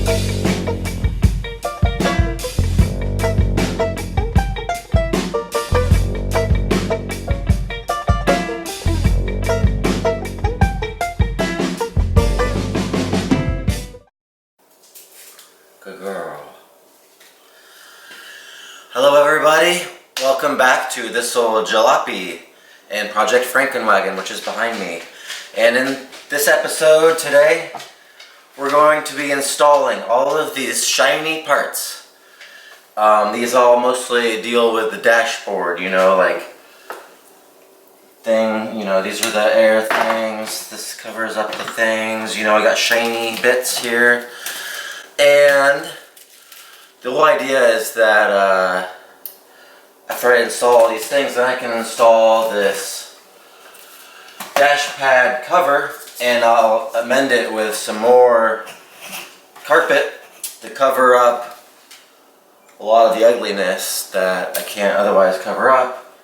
Good girl. Hello everybody, welcome back to this old jalopy and Project Frankenwagon, which is behind me. And in this episode today, we're going to be installing all of these shiny parts. These all mostly deal with the dashboard, you know, like these are the air things, this covers up the things, you know, I got shiny bits here. And the whole idea is that after I install all these things, then I can install this dash pad cover, and I'll amend it with some more carpet to cover up a lot of the ugliness that I can't otherwise cover up.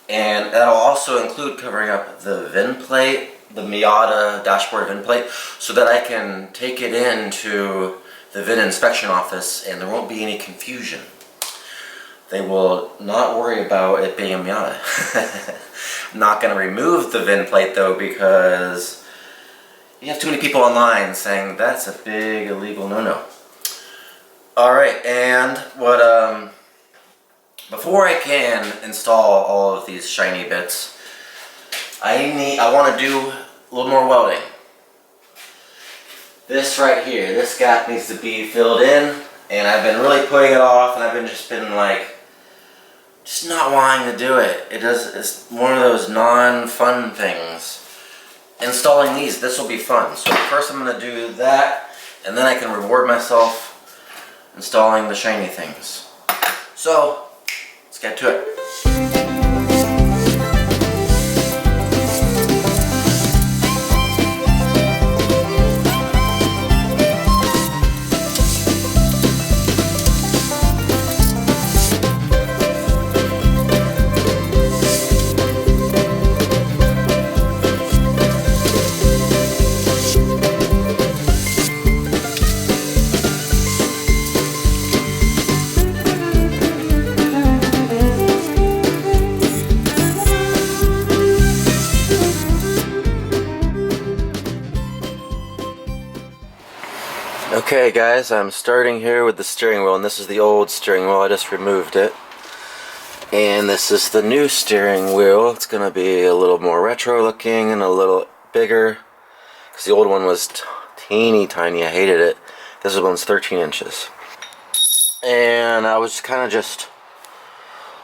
And that'll also include covering up the VIN plate, the Miata dashboard VIN plate, so that I can take it into the VIN inspection office and there won't be any confusion. They will not worry about it being a Miata. I'm not going to remove the VIN plate though, because you have too many people online saying that's a big illegal no-no. Alright, and before I can install all of these shiny bits, I want to do a little more welding. This right here, this gap needs to be filled in, and I've been really putting it off, and I've been just not wanting to do it. It's one of those non-fun things. Installing these, this will be fun. So first I'm going to do that, and then I can reward myself installing the shiny things. So, let's get to it. Okay guys, I'm starting here with the steering wheel, and this is the old steering wheel, I just removed it. And this is the new steering wheel. It's going to be a little more retro looking and a little bigger, because the old one was teeny tiny, I hated it. This one's 13 inches. And I was kind of just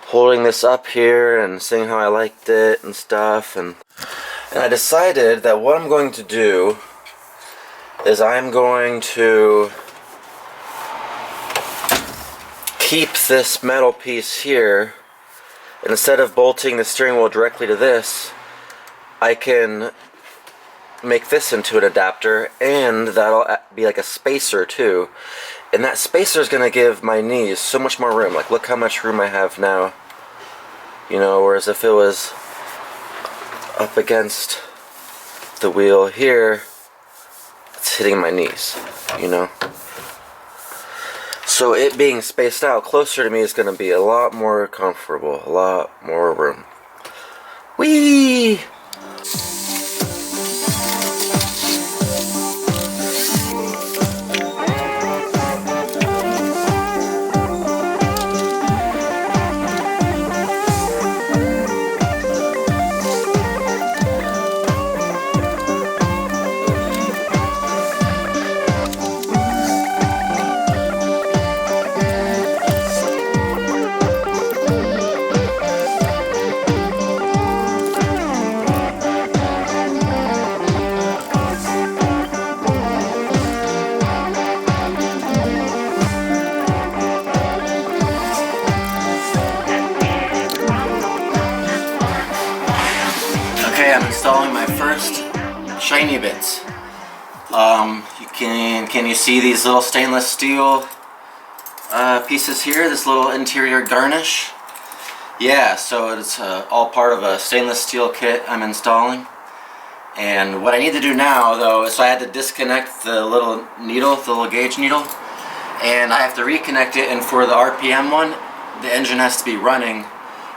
holding this up here and seeing how I liked it and stuff, and I decided that what I'm going to do is I'm going to keep this metal piece here, and instead of bolting the steering wheel directly to this, I can make this into an adapter, and that'll be like a spacer too. And that spacer is going to give my knees so much more room. Like, look how much room I have now. You know, whereas if it was up against the wheel here, it's hitting my knees, you know. So it being spaced out closer to me is going to be a lot more comfortable, a lot more room. Whee! I'm installing my first shiny bits. Can you see these little stainless steel pieces here? This little interior garnish. Yeah, so it's all part of a stainless steel kit I'm installing, And what I need to do now, though, is I had to disconnect the little needle, the little gauge needle, and I have to reconnect it. And for the RPM one, the engine has to be running.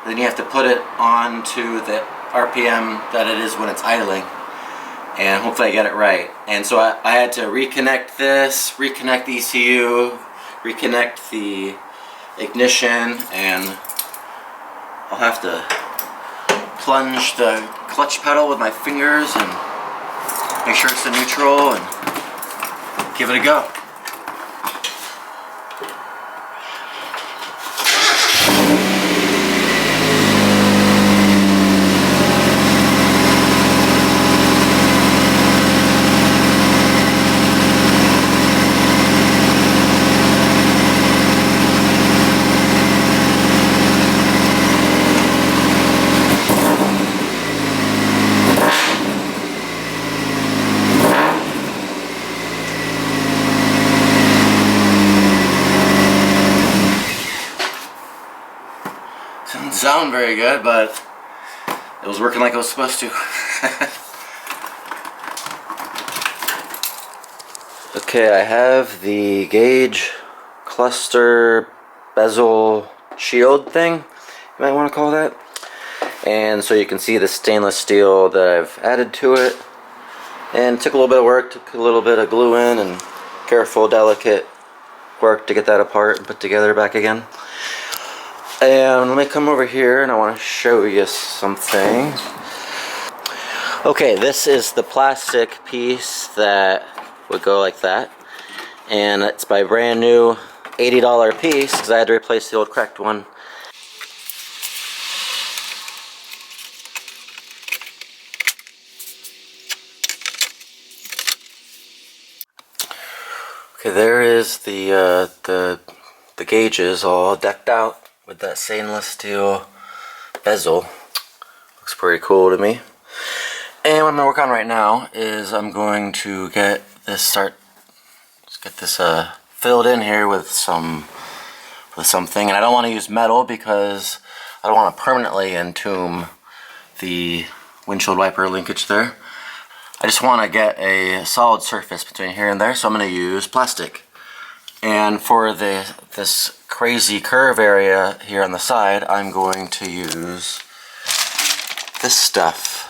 Then you have to put it onto the RPM that it is when it's idling, and hopefully I get it right. And so I had to reconnect this, reconnect the ECU, reconnect the ignition, and I'll have to plunge the clutch pedal with my fingers and make sure it's in neutral and give it a go. Doesn't sound very good, but it was working like it was supposed to. Okay, I have the gauge cluster bezel shield thing, you might want to call that. And so you can see the stainless steel that I've added to it. And it took a little bit of work, took a little bit of glue in and careful, delicate work to get that apart and put together back again. And let me come over here and I want to show you something. Okay, this is the plastic piece that would go like that. And it's my brand new $80 piece because I had to replace the old cracked one. Okay, there is the gauges all decked out with that stainless steel bezel. Looks pretty cool to me. And what I'm gonna work on right now is I'm going to get this filled in here with something. And I don't want to use metal because I don't want to permanently entomb the windshield wiper linkage there. I just want to get a solid surface between here and there, so I'm going to use plastic. And for this crazy curve area here on the side, I'm going to use this stuff.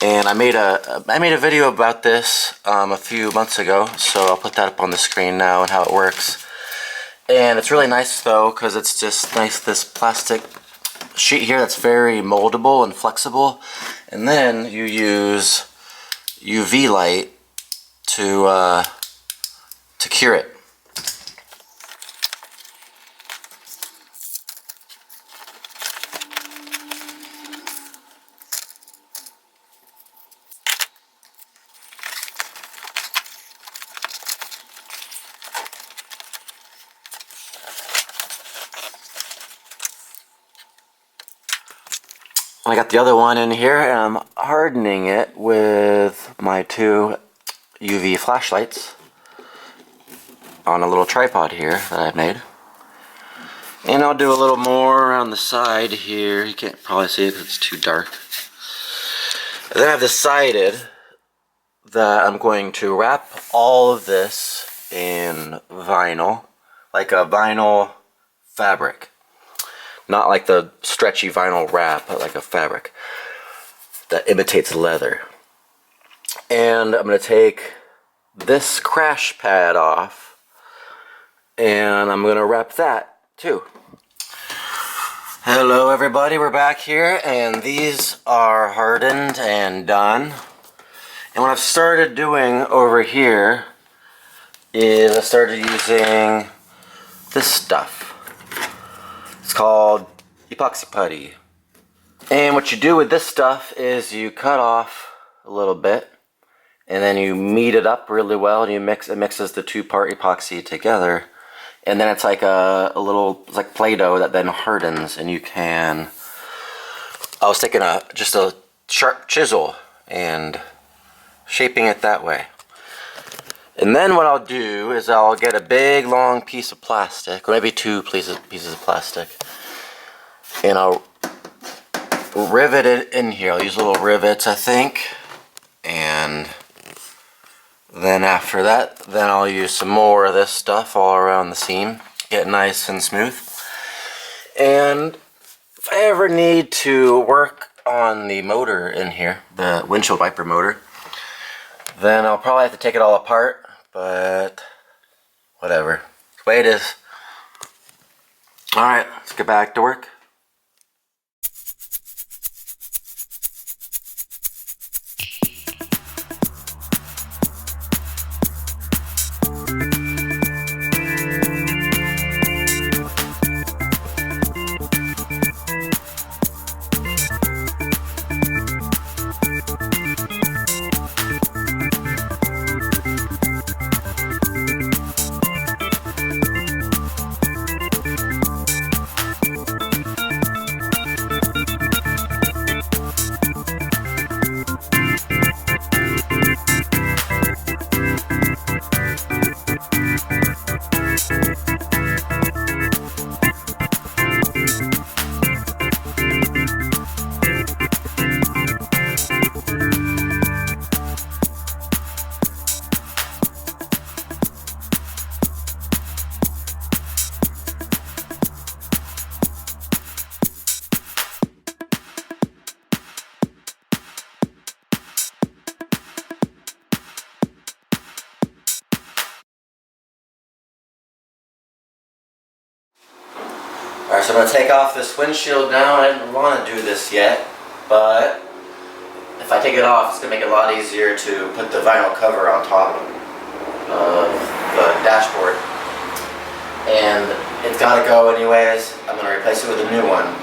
And I made a video about this a few months ago, so I'll put that up on the screen now and how it works. And it's really nice though, because it's just nice, this plastic sheet here that's very moldable and flexible. And then you use UV light to cure it. I got the other one in here and I'm hardening it with my two UV flashlights on a little tripod here that I've made. And I'll do a little more around the side here. You can't probably see it because it's too dark. And then I've decided that I'm going to wrap all of this in vinyl, like a vinyl fabric. Not like the stretchy vinyl wrap, but like a fabric that imitates leather. And I'm going to take this crash pad off and I'm going to wrap that too. Hello everybody, we're back here and these are hardened and done. And what I've started doing over here is I started using this stuff. It's called Epoxy Putty. And what you do with this stuff is you cut off a little bit and then you knead it up really well and it mixes the two-part epoxy together. And then it's like it's like Play-Doh that then hardens and you can... I was taking just a sharp chisel and shaping it that way. And then what I'll do is I'll get a big long piece of plastic, or maybe two pieces of plastic, and I'll rivet it in here. I'll use little rivets, I think. And then after that, then I'll use some more of this stuff all around the seam, get it nice and smooth. And if I ever need to work on the motor in here, the windshield wiper motor, then I'll probably have to take it all apart, but whatever. It's the way it is. Alright, let's get back to work. Alright, so I'm going to take off this windshield now. I didn't want to do this yet, but if I take it off, it's going to make it a lot easier to put the vinyl cover on top of the dashboard. And it's got to go anyways. I'm going to replace it with a new one.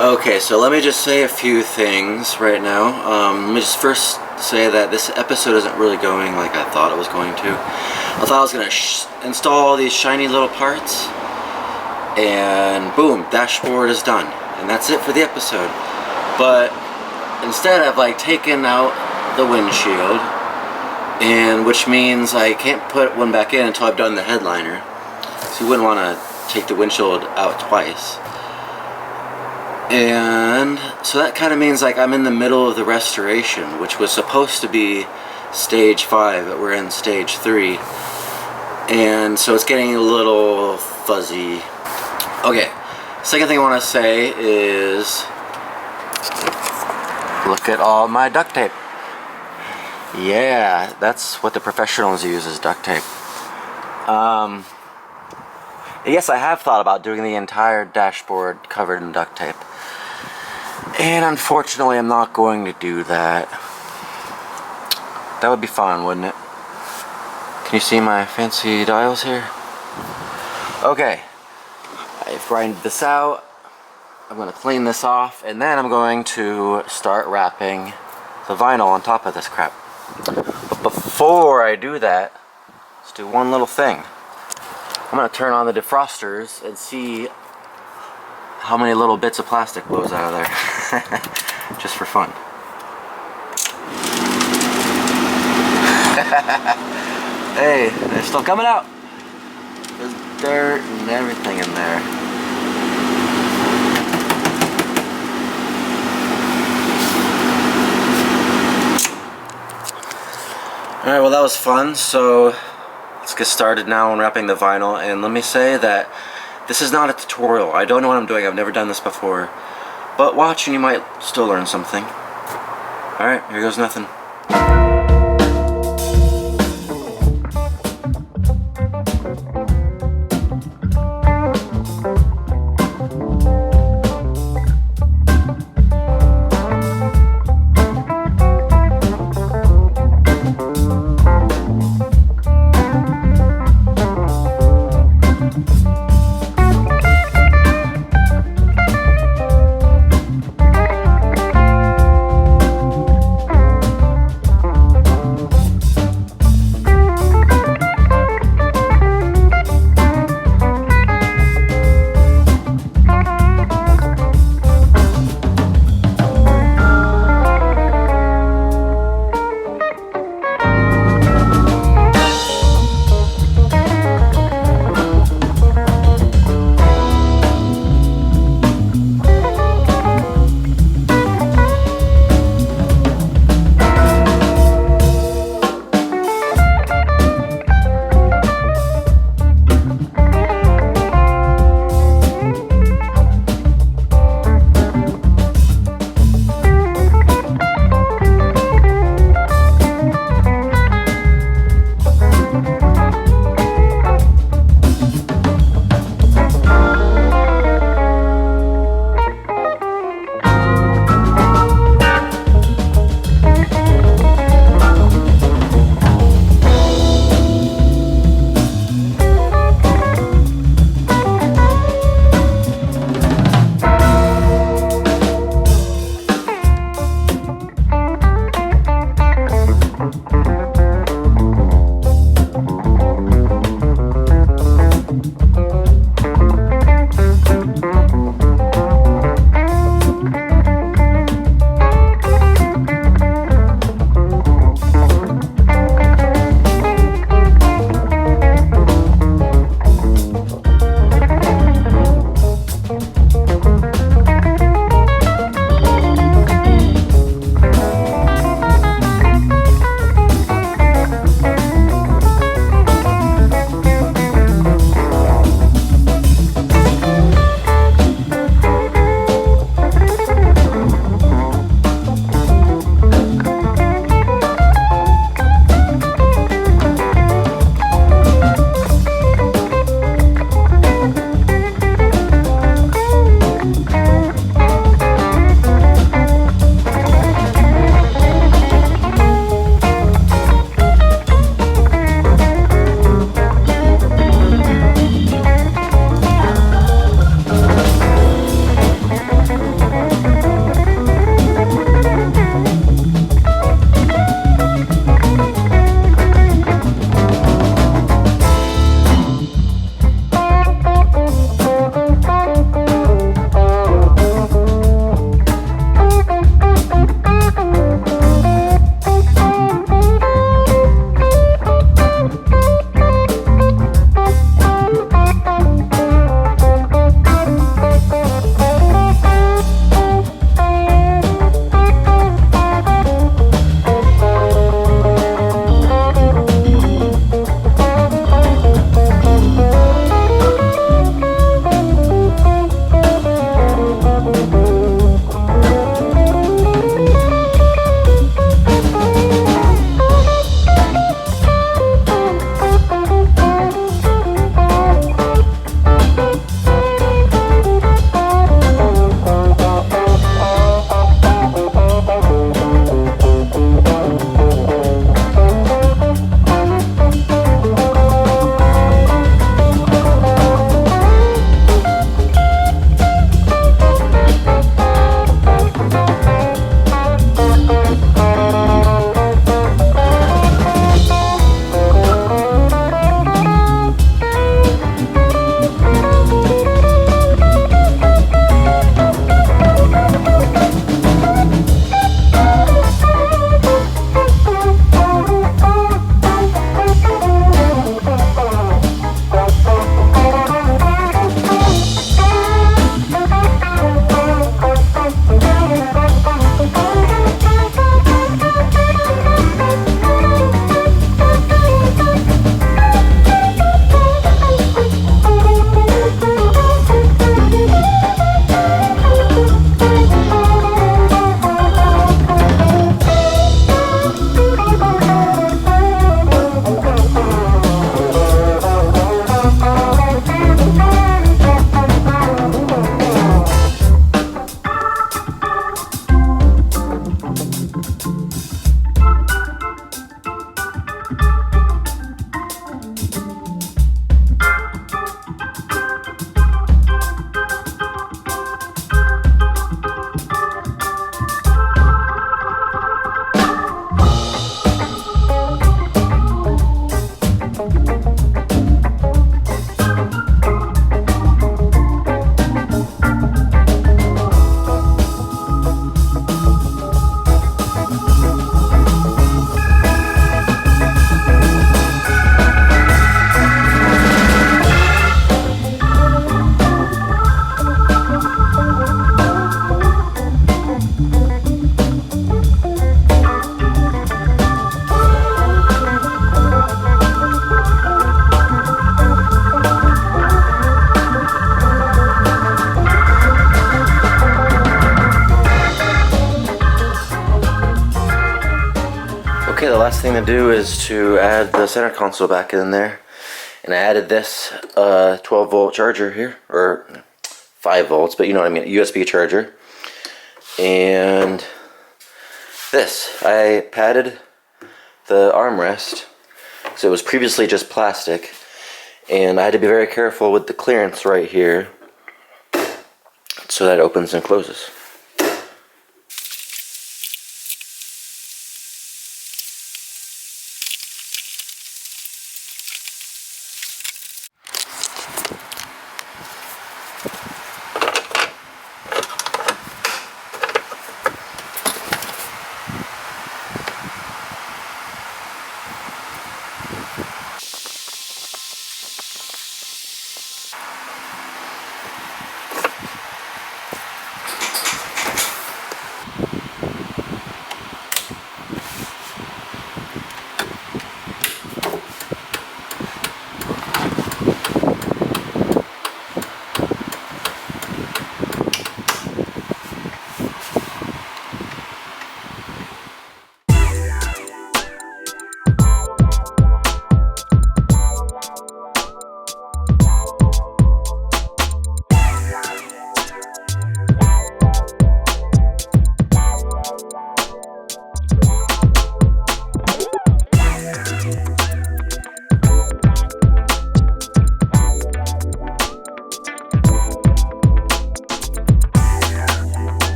Okay, so let me just say a few things right now. Let me just first say that this episode isn't really going like I thought it was going to. I thought I was going to install all these shiny little parts, and boom, dashboard is done. And that's it for the episode. But instead I've like taken out the windshield, and which means I can't put one back in until I've done the headliner. So you wouldn't want to take the windshield out twice. And so that kind of means like I'm in the middle of the restoration, which was supposed to be stage 5, but we're in stage 3. And so it's getting a little fuzzy. Okay, second thing I want to say is look at all my duct tape. Yeah, that's what the professionals use, is duct tape. Yes, I have thought about doing the entire dashboard covered in duct tape. And unfortunately, I'm not going to do that. That would be fun, wouldn't it? Can you see my fancy dials here? Okay. I've grinded this out. I'm going to clean this off, and then I'm going to start wrapping the vinyl on top of this crap. But before I do that, let's do one little thing. I'm going to turn on the defrosters and see how many little bits of plastic blows out of there. Just for fun. Hey, they're still coming out. There's dirt and everything in there. Alright, well that was fun. So let's get started now on wrapping the vinyl. And let me say that this is not a tutorial. I don't know what I'm doing. I've never done this before. But watch and you might still learn something. Alright, here goes nothing. Okay, the last thing to do is to add the center console back in there. And I added this 12 volt charger here, or 5 volts, but you know what I mean, USB charger. And this, I padded the armrest, so it was previously just plastic. And I had to be very careful with the clearance right here, so that it opens and closes.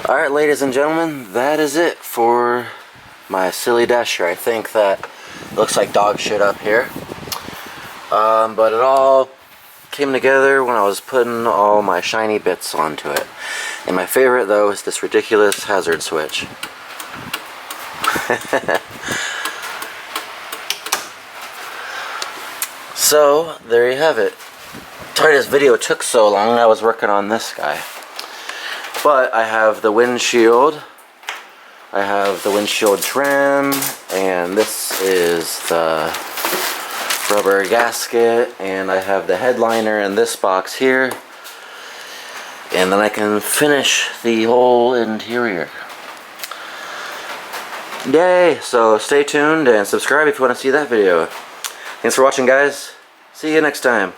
Alright, ladies and gentlemen, that is it for my silly dasher. I think that looks like dog shit up here. But it all came together when I was putting all my shiny bits onto it. And my favorite, though, is this ridiculous hazard switch. So, there you have it. Sorry this video took so long. I was working on this guy. But I have the windshield, I have the windshield trim, and this is the rubber gasket, and I have the headliner in this box here, and then I can finish the whole interior. Yay! So stay tuned and subscribe if you want to see that video. Thanks for watching, guys. See you next time.